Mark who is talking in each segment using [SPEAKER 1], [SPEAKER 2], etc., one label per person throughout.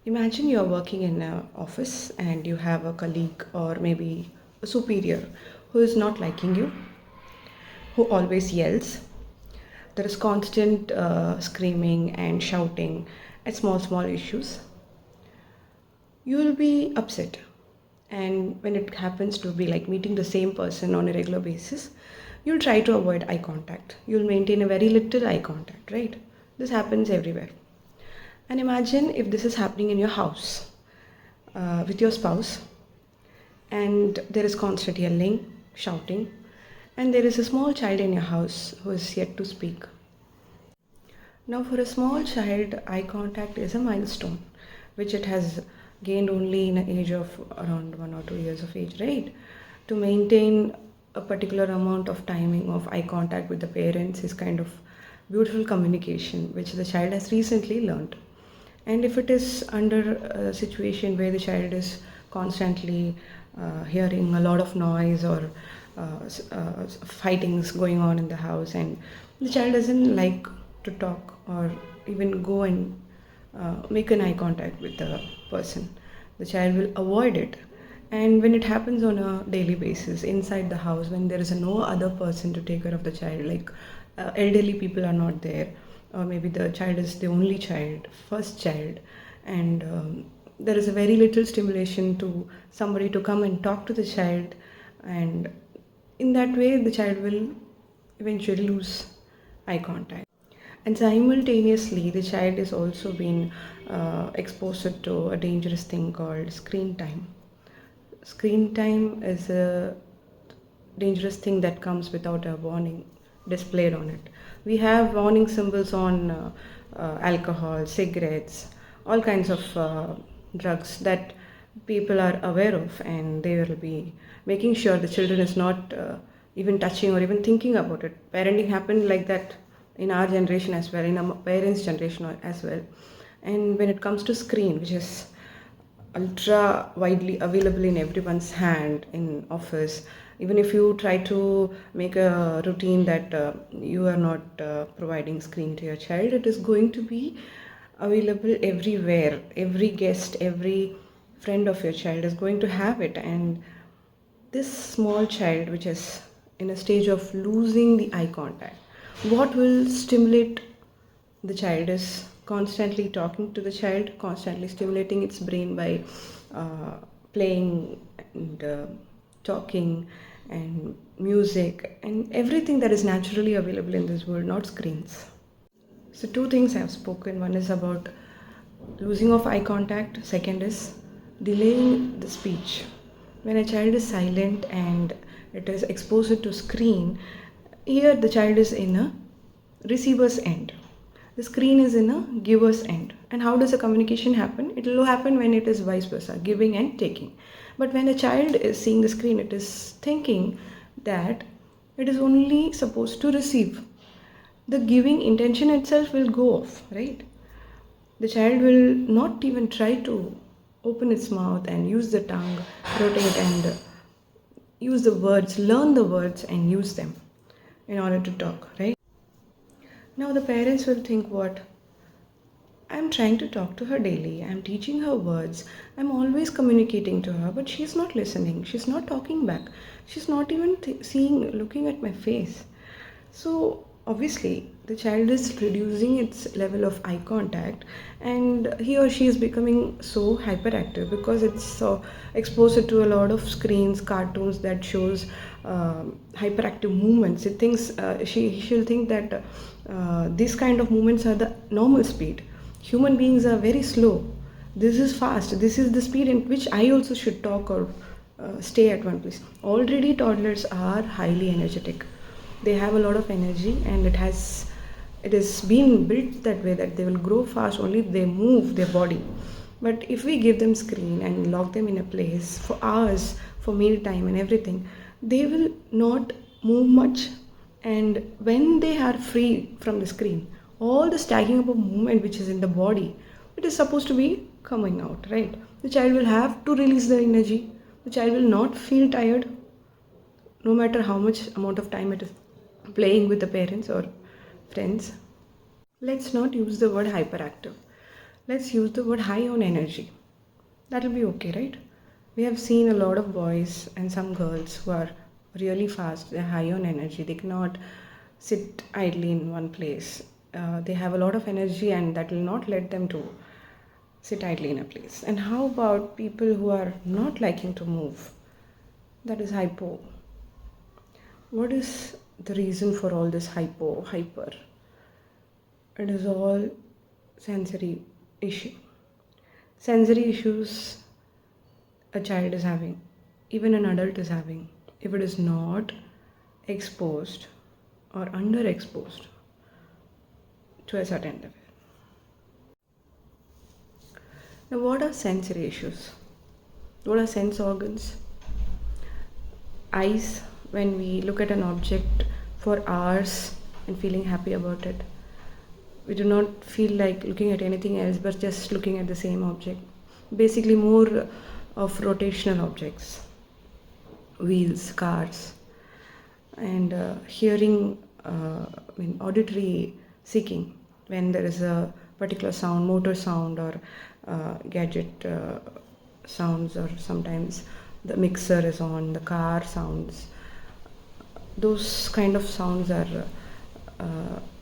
[SPEAKER 1] Imagine you're working in an office and you have a colleague or maybe a superior who is not liking you, who always yells. There is constant screaming and shouting at small issues. You will be upset. And when it happens to be like meeting the same person on a regular basis, you'll try to avoid eye contact. You'll maintain a very little eye contact, right? This happens everywhere. And imagine if this is happening in your house with your spouse, and there is constant yelling, shouting, and there is a small child in your house who is yet to speak. Now, for a small child, eye contact is a milestone, which it has gained only in an age of around 1 or 2 years of age, right? To maintain a particular amount of timing of eye contact with the parents is kind of beautiful communication, which the child has recently learned. And if it is under a situation where the child is constantly hearing a lot of noise or fightings going on in the house, and the child doesn't like to talk or even go and make an eye contact with the person, the child will avoid it. And when it happens on a daily basis inside the house, when there is no other person to take care of the child, like elderly people are not there, or maybe the child is the only child, first child, and there is a very little stimulation to somebody to come and talk to the child, and in that way the child will eventually lose eye contact. And simultaneously the child is also being exposed to a dangerous thing called screen time. Screen time is a dangerous thing that comes without a warning displayed on it. We have warning symbols on alcohol, cigarettes, all kinds of drugs that people are aware of, and they will be making sure the children is not even touching or even thinking about it. Parenting happened like that in our generation as well, in our parents' generation as well. And when it comes to screen, which is ultra widely available in everyone's hand in office, even if you try to make a routine that you are not providing screen to your child, it is going to be available everywhere. Every guest, every friend of your child is going to have it. And this small child, which is in a stage of losing the eye contact, what will stimulate the child is constantly talking to the child, constantly stimulating its brain by playing and talking and music and everything that is naturally available in this world, not screens. So two things I have spoken. One is about losing of eye contact. Second is delaying the speech. When a child is silent and it is exposed to screen, here the child is in a receiver's end. The screen is in a giver's end. And how does the communication happen? It will happen when it is vice versa, giving and taking. But when a child is seeing the screen, it is thinking that it is only supposed to receive. The giving intention itself will go off, right? The child will not even try to open its mouth and use the tongue, rotate and use the words, learn the words and use them in order to talk, right? Now the parents will think, what? I'm trying to talk to her daily, I'm teaching her words, I'm always communicating to her, but she's not listening, she's not talking back, she's not even looking at my face. So obviously the child is reducing its level of eye contact, and he or she is becoming so hyperactive because it's so exposed to a lot of screens, cartoons that shows hyperactive movements. It thinks she'll think that these kind of movements are the normal speed. Human beings are very slow. This is fast. This is the speed in which I also should talk or stay at one place. Already toddlers are highly energetic. They have a lot of energy, and it is been built that way that they will grow fast only if they move their body. But if we give them screen and lock them in a place for hours, for meal time and everything, they will not move much. And when they are free from the screen, all the stacking up of movement which is in the body, it is supposed to be coming out, right? The child will have to release the energy. The child will not feel tired, no matter how much amount of time it is playing with the parents or friends. Let's not use the word hyperactive. let's use the word high on energy. That'll be okay, right? We have seen a lot of boys and some girls who are really fast, they're high on energy, they cannot sit idly in one place. They have a lot of energy, and that will not let them to sit idly in a place. And how about people who are not liking to move? That is hypo. What is the reason for all this hyper? It is all sensory issue. Sensory issues a child is having, even an adult is having, if it is not exposed or underexposed to a certain level. Now, what are sensory issues? What are sense organs? Eyes, when we look at an object for hours and feeling happy about it. We do not feel like looking at anything else but just looking at the same object. Basically, more of rotational objects, wheels, cars, and hearing, auditory seeking, when there is a particular sound, motor sound, or gadget sounds, or sometimes the mixer is on, the car sounds. Those kind of sounds are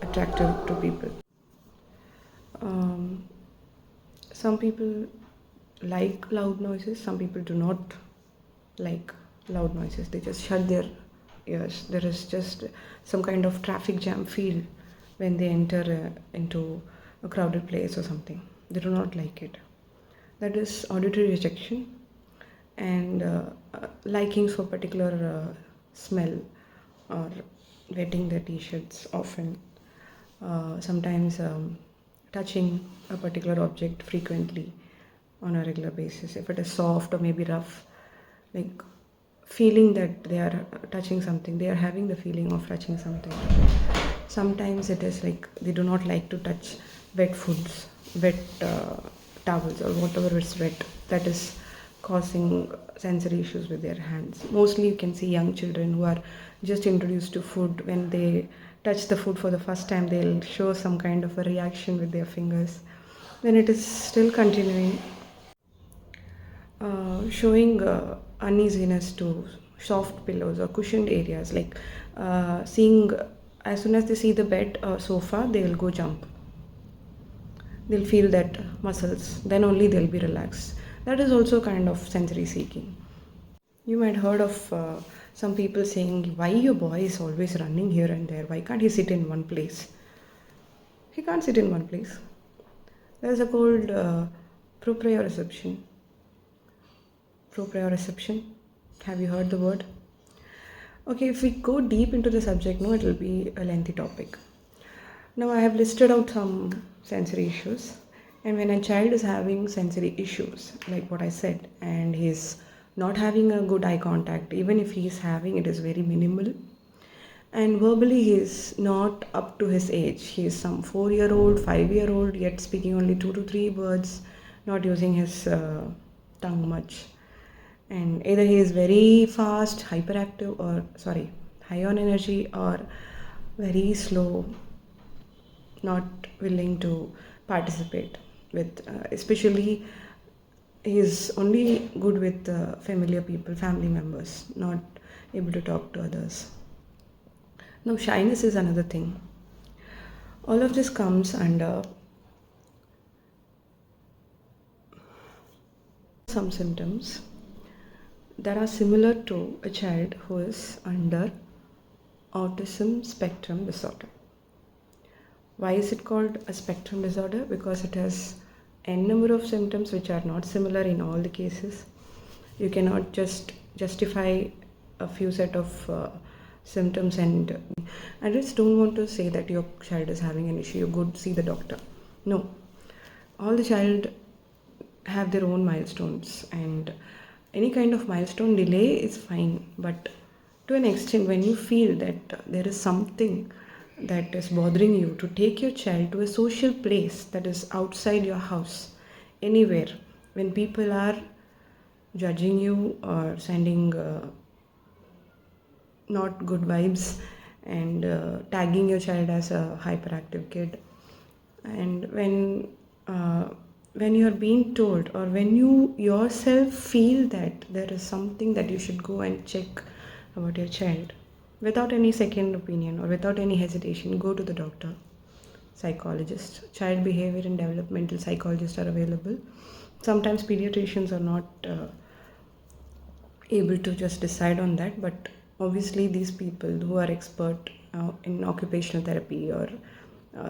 [SPEAKER 1] attractive to people. Some people like loud noises, some people do not like loud noises. They just shut their ears. There is just some kind of traffic jam feel when they enter into a crowded place or something. They do not like it. That is auditory rejection. And likings for particular smell, or wetting their t-shirts often, sometimes touching a particular object frequently on a regular basis, if it is soft or maybe rough, like feeling that they are touching something, they are having the feeling of touching something. Sometimes it is like they do not like to touch wet foods, wet towels, or whatever is wet, that is causing sensory issues with their hands. Mostly you can see young children who are just introduced to food. When they touch the food for the first time, they'll show some kind of a reaction with their fingers. Then it is still continuing, showing uneasiness to soft pillows or cushioned areas, like seeing, as soon as they see the bed or sofa, they will go jump. They'll feel that muscles, then only they'll be relaxed. That is also kind of sensory seeking. You might heard of some people saying, why your boy is always running here and there? Why can't he sit in one place? He can't sit in one place. There is a called proprioception. Proprioception. Have you heard the word? Okay, if we go deep into the subject, no, it will be a lengthy topic. Now, I have listed out some sensory issues, and when a child is having sensory issues, like what I said, and he's not having a good eye contact, even if he is having, it is very minimal, and verbally he is not up to his age. He is some 4-year-old, 5-year-old, yet speaking only 2 to 3 words, not using his tongue much. And either he is very fast, hyperactive, or high on energy, or very slow, not willing to participate with, especially he is only good with familiar people, family members, not able to talk to others. Now, shyness is another thing. All of this comes under some symptoms that are similar to a child who is under autism spectrum disorder. Why is it called a spectrum disorder? Because it has n number of symptoms which are not similar in all the cases. You cannot just justify a few set of symptoms, and I just don't want to say that your child is having an issue, you go see the doctor. No, all the child have their own milestones, and any kind of milestone delay is fine, but to an extent, when you feel that there is something that is bothering you, to take your child to a social place that is outside your house, anywhere, when people are judging you or sending not good vibes, and tagging your child as a hyperactive kid, and when when you're being told, or when you yourself feel that there is something that you should go and check about your child, without any second opinion or without any hesitation, go to the doctor, psychologist. Child behavior and developmental psychologists are available. Sometimes pediatricians are not able to just decide on that, but obviously these people who are expert in occupational therapy or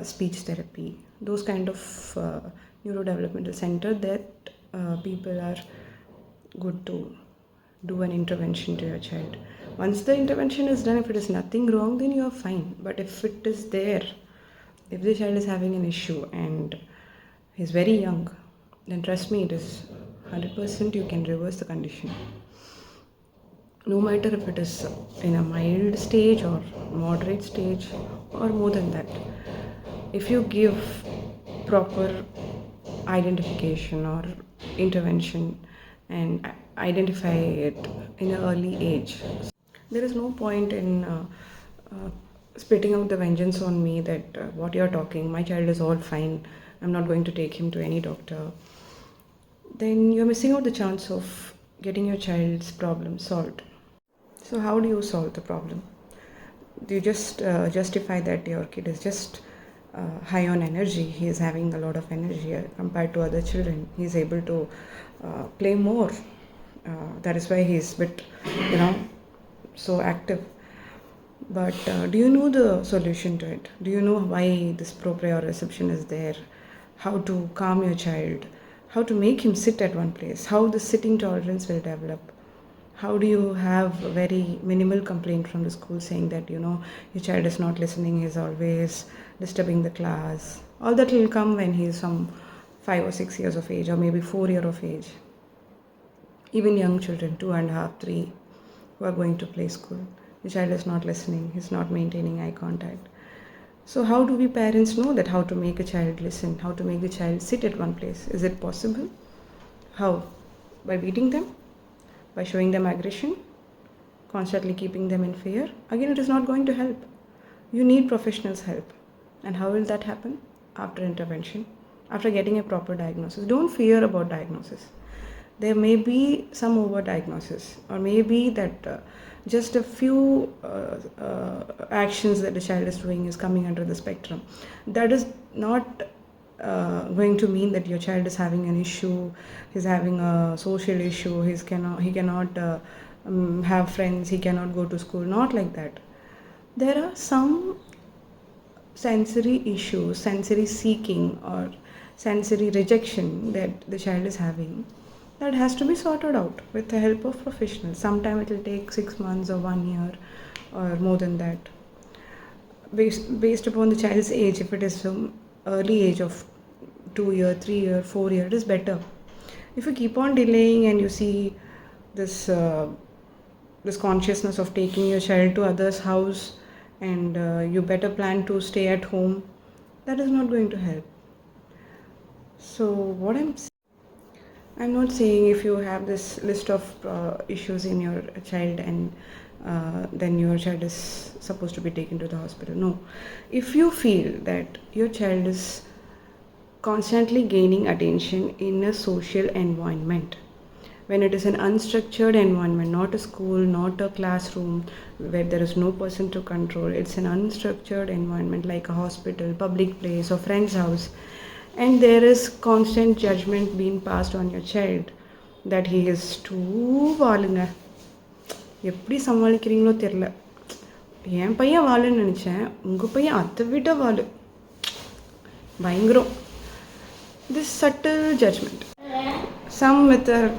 [SPEAKER 1] speech therapy, those kind of neurodevelopmental center, that people are good to do an intervention to your child. Once the intervention is done, if it is nothing wrong, then you are fine. But if it is there, if the child is having an issue and he's very young, then trust me, it is 100% you can reverse the condition. No matter if it is in a mild stage or moderate stage or more than that. If you give proper identification or intervention and identify it in an early age, there is no point in spitting out the vengeance on me that what you're talking, my child is all fine, I'm not going to take him to any doctor. Then you're missing out the chance of getting your child's problem solved. So how do you solve the problem? Do you just justify that your kid is just high on energy, he is having a lot of energy compared to other children, he is able to play more, that is why he is bit, so active. But do you know the solution to it? Do you know why this proprioception is there? How to calm your child? How to make him sit at one place? How the sitting tolerance will develop? How do you have a very minimal complaint from the school saying that, your child is not listening, he is always disturbing the class? All that will come when he is some 5 or 6 years of age, or maybe 4 years of age. Even young children, 2.5, 3, who are going to play school. The child is not listening, he's not maintaining eye contact. So how do we parents know that how to make a child listen, how to make the child sit at one place? Is it possible? How? By beating them? By showing them aggression? Constantly keeping them in fear? Again, it is not going to help. You need professionals' help. And how will that happen? After intervention, after getting a proper diagnosis. Don't fear about diagnosis. There may be some overdiagnosis, or maybe that just a few actions that the child is doing is coming under the spectrum. That is not going to mean that your child is having an issue, he's having a social issue, he cannot have friends, he cannot go to school. Not like that. There are some sensory issues, sensory seeking or sensory rejection that the child is having, that has to be sorted out with the help of professionals. Sometimes it will take 6 months or 1 year or more than that. Based upon the child's age, if it is from early age of 2 year, 3 year, 4 year, it is better. If you keep on delaying and you see this consciousness of taking your child to others' house and you better plan to stay at home, that is not going to help. So what I'm not saying if you have this list of issues in your child and then your child is supposed to be taken to the hospital. No. If you feel that your child is constantly gaining attention in a social environment, when it is an unstructured environment, not a school, not a classroom, where there is no person to control, it's an unstructured environment like a hospital, public place or friend's house, and there is constant judgment being passed on your child that he is too வாளுங்க, எப்படி சமாளிக்கிறீங்களோ தெரியல, என் பையன் வாளுன்னு நினச்சேன், உங்கள் பையன் அதை விட வாளு, பயங்கரம். This subtle judgment. Some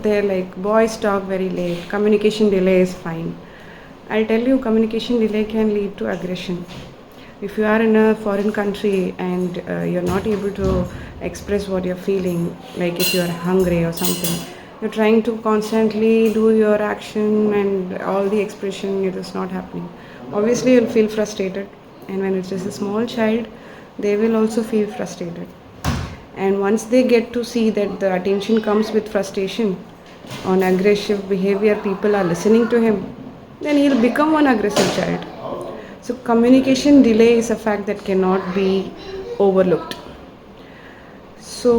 [SPEAKER 1] they're like, boys talk very late, communication delay is fine. I'll tell you, communication delay can lead to aggression. If you are in a foreign country and you're not able to express what you're feeling, like if you're hungry or something, you're trying to constantly do your action and all the expression, it is not happening. Obviously you'll feel frustrated, and when it's just a small child, they will also feel frustrated. And once they get to see that the attention comes with frustration on aggressive behavior, people are listening to him, then he'll become one aggressive child. So communication delay is a fact that cannot be overlooked. So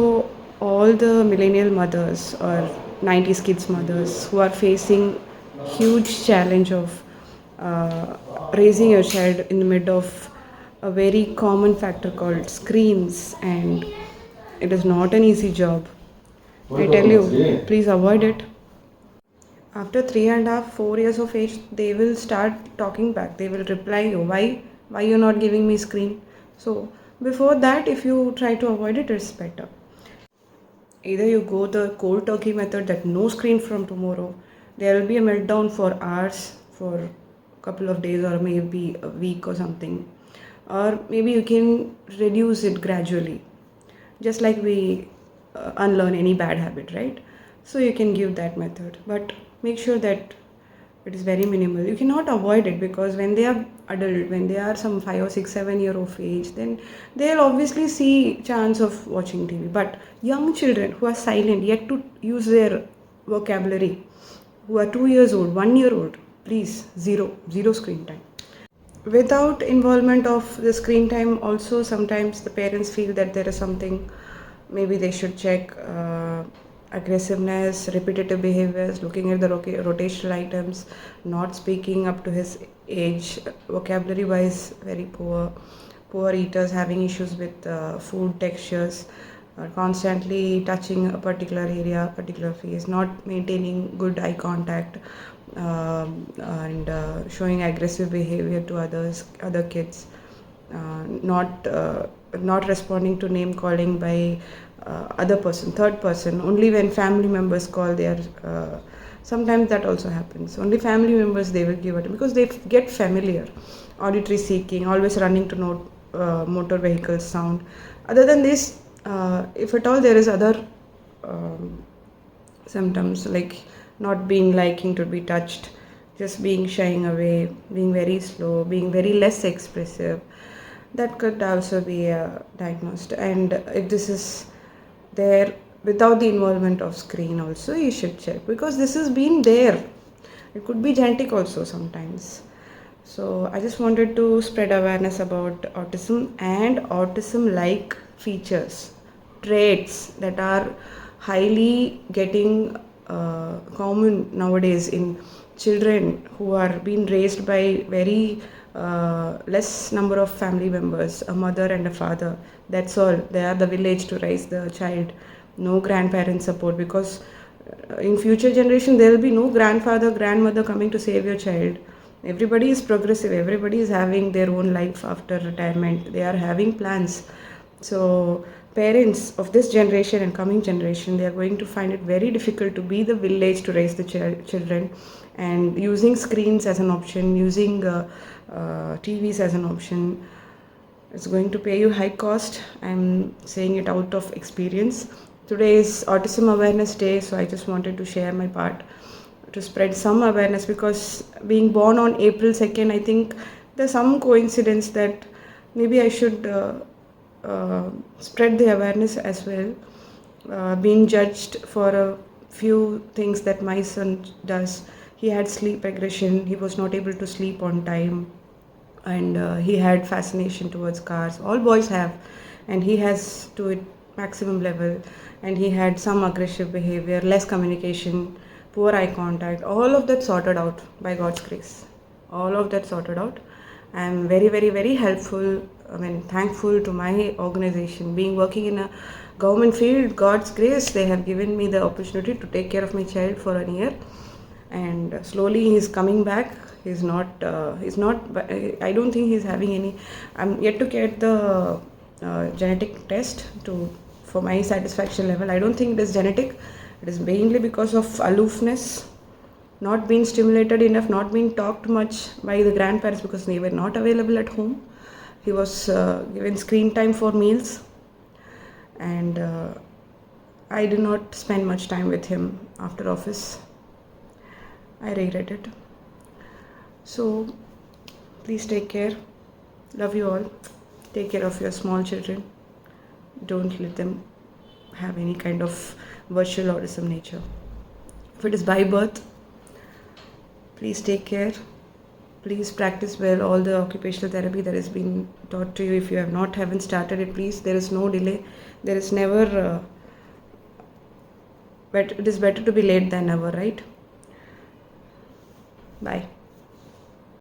[SPEAKER 1] all the millennial mothers or 90s kids mothers who are facing huge challenge of raising your child in the mid of a very common factor called screens, and it is not an easy job. I tell you, please avoid it. After 3.5, 4 years of age, they will start talking back. They will reply you, why you're not giving me screen? So before that, if you try to avoid it, it's better. Either you go the cold turkey method, that no screen from tomorrow. There will be a meltdown for hours, for a couple of days, or maybe a week or something. Or maybe you can reduce it gradually, just like we unlearn any bad habit, right? So you can give that method, but make sure that it is very minimal. You cannot avoid it, because when they are adult, when they are some 5 or 6, 7 year of age, then they'll obviously see chance of watching TV. But young children who are silent, yet to use their vocabulary, who are 2 years old, 1 year old, please, zero screen time. Without involvement of the screen time, also sometimes the parents feel that there is something, maybe they should check aggressiveness, repetitive behaviors, looking at the rotational items, not speaking up to his age, vocabulary wise very poor eaters, having issues with food textures, constantly touching a particular area, particular face, not maintaining good eye contact, and showing aggressive behavior to other kids, not responding to name calling by other person, third person. Only when family members call, they are sometimes that also happens. Only family members they will give it, because they get familiar. Auditory seeking, always running to note motor vehicle sound. Other than this, if at all there is other symptoms, like not being liking to be touched, just being shying away, being very slow, being very less expressive, that could also be diagnosed. And if this is there without the involvement of screen also, you should check, because this has been there. It could be genetic also sometimes. So I just wanted to spread awareness about autism and autism like features, traits that are highly getting common nowadays in children who are being raised by very less number of family members, a mother and a father. That's all. They are the village to raise the child. No grandparent support, because in future generation there will be no grandfather, grandmother coming to save your child. Everybody is progressive. Everybody is having their own life after retirement. They are having plans. So parents of this generation and coming generation, they are going to find it very difficult to be the village to raise the children, and using screens as an option, using TVs as an option, it's going to pay you high cost. I'm saying it out of experience. Today is Autism Awareness Day, so I just wanted to share my part to spread some awareness, because being born on April 2nd, I think there's some coincidence that maybe I should spread the awareness as well. Being judged for a few things that my son does. He had sleep aggression, he was not able to sleep on time, and he had fascination towards cars. All boys have, and he has to it maximum level. And he had some aggressive behavior, less communication, poor eye contact. All of that sorted out by God's grace. All of that sorted out. I am very, very, very helpful. Thankful to my organization. Being working in a government field, God's grace, they have given me the opportunity to take care of my child for a year, and slowly he's coming back. He's not. I don't think he's having any. I'm yet to get the genetic test for my satisfaction level. I don't think it is genetic. It is mainly because of aloofness, not being stimulated enough, not being talked much by the grandparents because they were not available at home. He was given screen time for meals, and I did not spend much time with him after office. I regret it. So please take care. Love you all. Take care of your small children. Don't let them have any kind of virtual autism nature. If it is by birth, please take care. Please practice well all the occupational therapy that has been taught to you. If you haven't started it, please, there is no delay. There is never but it is better to be late than never, right? Bye.